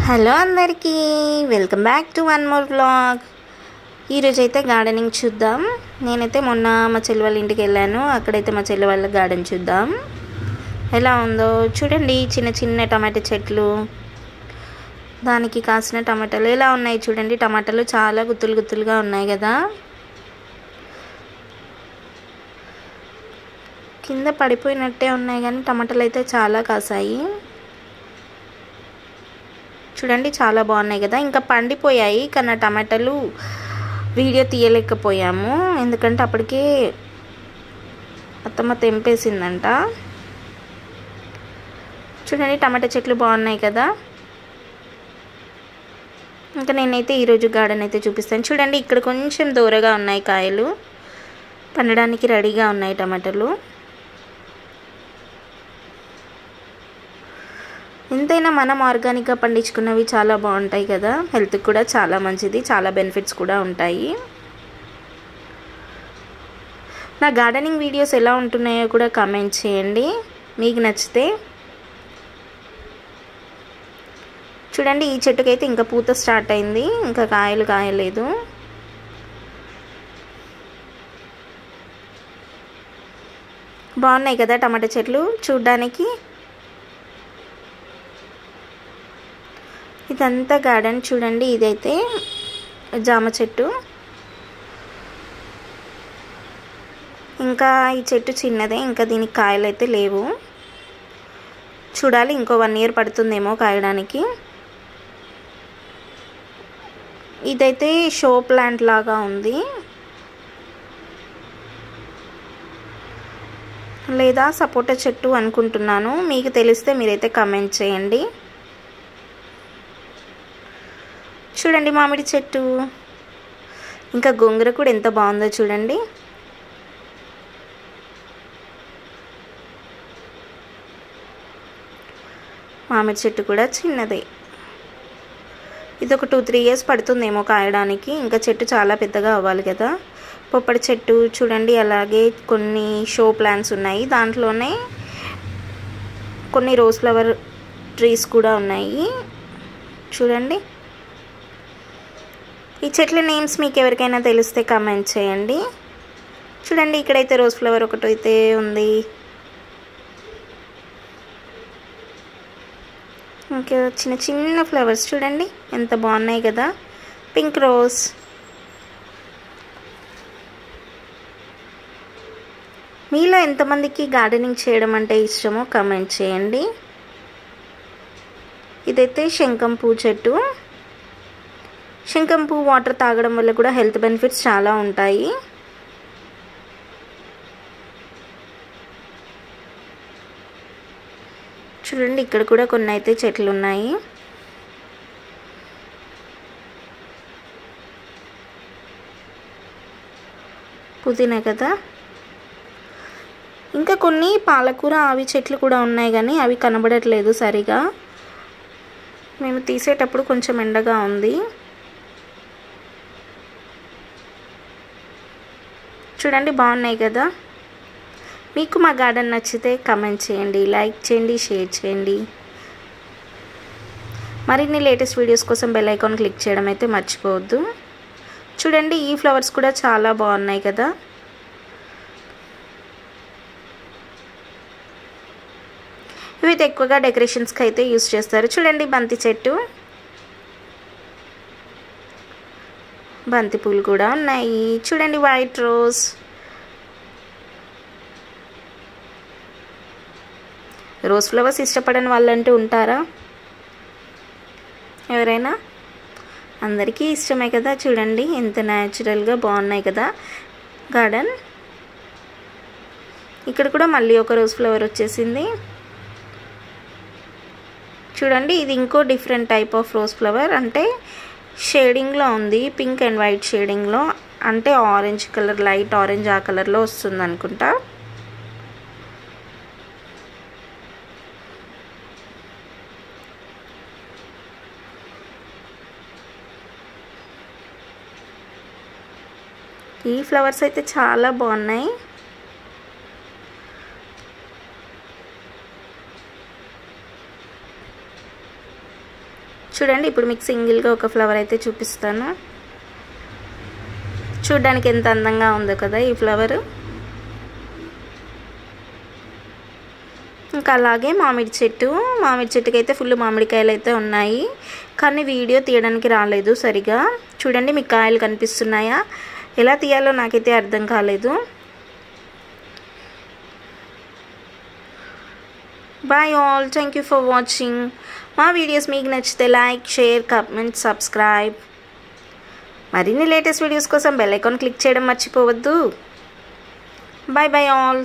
Hello అందరికీ welcome back to one more vlog. ఈరోజైతే gardening చూద్దాం. నేనైతే మొన్న మా చెల్లి వాళ్ళ ఇంటికి వెళ్ళాను. అక్కడైతే మా చెల్లి వాళ్ళ గార్డెన్ చూద్దాం ఎలా ఉందో. చూడండి, చిన్న చిన్న టమాటా చెట్లు, దానికి కాసిన టమాటాలు ఎలా ఉన్నాయి చూడండి. టమాటాలు చాలా గుత్తులు గుత్తులుగా ఉన్నాయి కదా. కింద పడిపోయినట్టే ఉన్నాయి కానీ టమాటాలు అయితే చాలా కాసాయి. చూడండి, చాలా బాగున్నాయి కదా. ఇంకా పండిపోయాయి కానీ టమాటాలు వీడియో తీయలేకపోయాము, ఎందుకంటే అప్పటికే అత్తమ్మ తెంపేసిందంట. చూడండి, టమాటా చెట్లు బాగున్నాయి కదా. ఇంకా నేనైతే ఈరోజు గార్డెన్ అయితే చూపిస్తాను. చూడండి, ఇక్కడ కొంచెం దూరగా ఉన్నాయి కాయలు, పండడానికి రెడీగా ఉన్నాయి టమాటాలు. ఎంతైనా మనం ఆర్గానిక్గా పండించుకున్నవి చాలా బాగుంటాయి కదా. హెల్త్కి కూడా చాలా మంచిది, చాలా బెనిఫిట్స్ కూడా ఉంటాయి. నా గార్డెనింగ్ వీడియోస్ ఎలా ఉంటున్నాయో కూడా కామెంట్ చేయండి మీకు నచ్చితే. చూడండి, ఈ చెట్టుకైతే ఇంకా పూత స్టార్ట్ అయింది, ఇంకా కాయలు కాయలేదు. బాగున్నాయి కదా టమాటా చెట్లు చూడ్డానికి. ఇదంతా గార్డెన్ చూడండి. ఇదైతే జామ చెట్టు. ఇంకా ఈ చెట్టు చిన్నదే, ఇంకా దీనికి కాయలు అయితే లేవు. చూడాలి, ఇంకో 1 year పడుతుందేమో కాయడానికి. ఇదైతే షో ప్లాంట్ లాగా ఉంది, లేదా సపోటా చెట్టు అనుకుంటున్నాను. మీకు తెలిస్తే మీరైతే కామెంట్ చేయండి. చూడండి, మామిడి చెట్టు. ఇంకా గోంగూర కూడా ఎంత బాగుందో చూడండి. మామిడి చెట్టు కూడా చిన్నదే. ఇది ఒక 2-3 years పడుతుందేమో కాయడానికి. ఇంకా చెట్టు చాలా పెద్దగా అవ్వాలి కదా. పొప్పడి చెట్టు చూడండి, అలాగే కొన్ని షో ప్లాంట్స్ ఉన్నాయి. దాంట్లోనే కొన్ని రోజ్ ఫ్లవర్ ట్రీస్ కూడా ఉన్నాయి చూడండి. ఈ చెట్ల నేమ్స్ మీకు ఎవరికైనా తెలిస్తే కామెంట్ చేయండి. చూడండి, ఇక్కడైతే రోజ్ ఫ్లవర్ ఒకటైతే ఉంది. ఇంకా చిన్న చిన్న ఫ్లవర్స్ చూడండి ఎంత బాగున్నాయి కదా. Pink rose. మీలో ఎంతమందికి గార్డెనింగ్ చేయడం అంటే ఇష్టమో కామెంట్ చేయండి. ఇదైతే శంఖం పువ్వు చెట్టు. శంఖం పువ్వు వాటర్ తాగడం వల్ల కూడా హెల్త్ బెనిఫిట్స్ చాలా ఉంటాయి. చూడండి, ఇక్కడ కూడా కొన్ని అయితే చెట్లు ఉన్నాయి. పుదీనా కదా. ఇంకా కొన్ని పాలకూర ఆవి చెట్లు కూడా ఉన్నాయి కానీ అవి కనబడట్లేదు సరిగా. మేము తీసేటప్పుడు కొంచెం ఎండగా ఉంది. చూడండి, బాగున్నాయి కదా. మీకు మా గార్డెన్ నచ్చితే కామెంట్ చేయండి, లైక్ చేయండి, షేర్ చేయండి. మరిన్ని లేటెస్ట్ వీడియోస్ కోసం బెల్ ఐకాన్ క్లిక్ చేయడం అయితే మర్చిపోవద్దు. చూడండి, ఈ ఫ్లవర్స్ కూడా చాలా బాగున్నాయి కదా. ఇవి ఎక్కువగా డెకరేషన్స్కి అయితే యూస్ చేస్తారు. చూడండి, బంతి చెట్టు. బంతి పూలు కూడా ఉన్నాయి. చూడండి, వైట్ రోజ్. రోజ్ ఫ్లవర్స్ ఇష్టపడని వాళ్ళంటూ ఉంటారా ఎవరైనా? అందరికీ ఇష్టమే కదా. చూడండి, ఎంత న్యాచురల్గా బాగున్నాయి కదా గార్డెన్. ఇక్కడ కూడా మళ్ళీ ఒక రోజ్ ఫ్లవర్ వచ్చేసింది. చూడండి, ఇది ఇంకో different type of rose flower. అంటే షేడింగ్లో ఉంది, పింక్ అండ్ వైట్ షేడింగ్లో. అంటే ఆరెంజ్ కలర్, లైట్ ఆరెంజ్ ఆ కలర్లో వస్తుంది అనుకుంటా. ఈ ఫ్లవర్స్ అయితే చాలా బాగున్నాయి. చూడండి ఇప్పుడు మీకు సింగిల్గా ఒక ఫ్లవర్ అయితే చూపిస్తాను. చూడడానికి ఎంత అందంగా ఉందో కదా ఈ ఫ్లవర్. ఇంకా అలాగే మామిడి చెట్టుకి అయితే ఫుల్ మామిడికాయలు అయితే ఉన్నాయి, కానీ వీడియో తీయడానికి రాలేదు సరిగా. చూడండి మీకు కాయలు కనిపిస్తున్నాయా? ఎలా తీయాలో నాకైతే అర్థం కాలేదు. Bye all, thank you for watching. మా వీడియోస్ మీకు నచ్చితే లైక్, షేర్, కామెంట్, సబ్స్క్రైబ్. మరిన్ని లేటెస్ట్ వీడియోస్ కోసం బెల్ ఐకాన్ క్లిక్ చేయడం మర్చిపోవద్దు. Bye bye all.